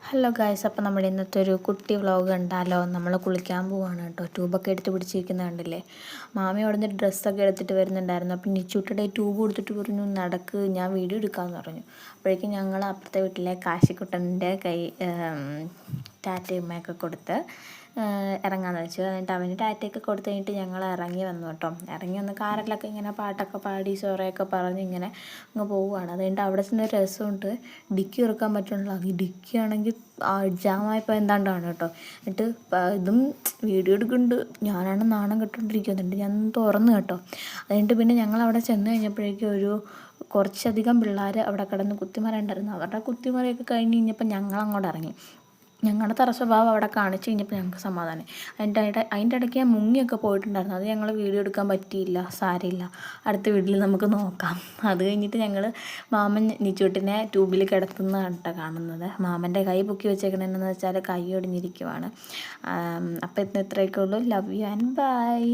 Hello guys, അപ്പോൾ നമ്മുടെ ഇന്നത്തെ ഒരു കുട്ടി വ്ളോഗ് കണ്ടാലോ? നമ്മൾ കുളിക്കാൻ പോവാണ് കേട്ടോ. ട്യൂബൊക്കെ എടുത്ത് പിടിച്ചിരിക്കുന്നത് കണ്ടില്ലേ? മാമി അവിടെ നിന്ന് ഡ്രസ്സൊക്കെ എടുത്തിട്ട് വരുന്നുണ്ടായിരുന്നു. അപ്പം നിച്ചൂട്ടയുടെ ട്യൂബ് കൊടുത്തിട്ട് പറഞ്ഞു നടക്ക്, ഞാൻ വീഡിയോ എടുക്കാമെന്ന് പറഞ്ഞു. അപ്പോഴേക്കും ഞങ്ങൾ അപ്പുറത്തെ വീട്ടിലെ കാശിക്കുട്ടൻ്റെ ടാറ്റയുമ്മയൊക്കെ കൊടുത്ത് ഇറങ്ങാമെന്ന് വെച്ചു. എന്നിട്ട് അവന് ടാറ്റയൊക്കെ കൊടുത്ത് കഴിഞ്ഞിട്ട് ഞങ്ങൾ ഇറങ്ങി വന്നു കേട്ടോ. ഇറങ്ങി വന്ന് കാറിലൊക്കെ ഇങ്ങനെ പാട്ടൊക്കെ പാടി സൊറയൊക്കെ പറഞ്ഞ് ഇങ്ങനെ അങ്ങ് പോവുകയാണ്. അത് കഴിഞ്ഞിട്ട് അവിടെ ചെന്ന് രസമുണ്ട്. ഡിക്കി ഇറക്കാൻ പറ്റണില്ല. ഈ ഡിക്കി ആണെങ്കിൽ ജാമായപ്പോൾ എന്താണ്ടാണ് കേട്ടോ. എന്നിട്ട് ഇതും വീഡിയോ എടുക്കുന്നുണ്ട്. ഞാനാണ് നാണം കെട്ടുകൊണ്ടിരിക്കുന്നുണ്ട്. ഞാൻ തുറന്നു കേട്ടോ. അത് കഴിഞ്ഞിട്ട് പിന്നെ ഞങ്ങൾ അവിടെ ചെന്ന് കഴിഞ്ഞപ്പോഴേക്കും കുറച്ചധികം പിള്ളേർ അവിടെ കിടന്ന് കുത്തിമറയുണ്ടായിരുന്നു. അവരുടെ കുത്തിമറയൊക്കെ കഴിഞ്ഞ് കഴിഞ്ഞപ്പോൾ ഞങ്ങൾ അങ്ങോട്ട് ഇറങ്ങി. ഞങ്ങളുടെ തറ സ്വഭാവം അവിടെ കാണിച്ച് കഴിഞ്ഞപ്പോൾ ഞങ്ങൾക്ക് സമാധാനം. അതിൻ്റെ ഇടയ്ക്ക് ഞാൻ മുങ്ങിയൊക്കെ പോയിട്ടുണ്ടായിരുന്നു. അത് ഞങ്ങൾ വീഡിയോ എടുക്കാൻ പറ്റിയില്ല. സാരമില്ല, അടുത്ത വീട്ടിൽ നമുക്ക് നോക്കാം. അത് കഴിഞ്ഞിട്ട് ഞങ്ങൾ മാമൻ നിച്ചൂട്ടിനെ ട്യൂബിൽ കിടത്തുന്നതാണ് കേട്ടോ കാണുന്നത്. മാമൻ്റെ കൈ പൊക്കി വെച്ചേക്കണെന്ന് വെച്ചാൽ കൈ ഒടിഞ്ഞിരിക്കുവാണ്. അപ്പോൾ ഇത്രയൊക്കെ ഉള്ളൂ. Love you and by.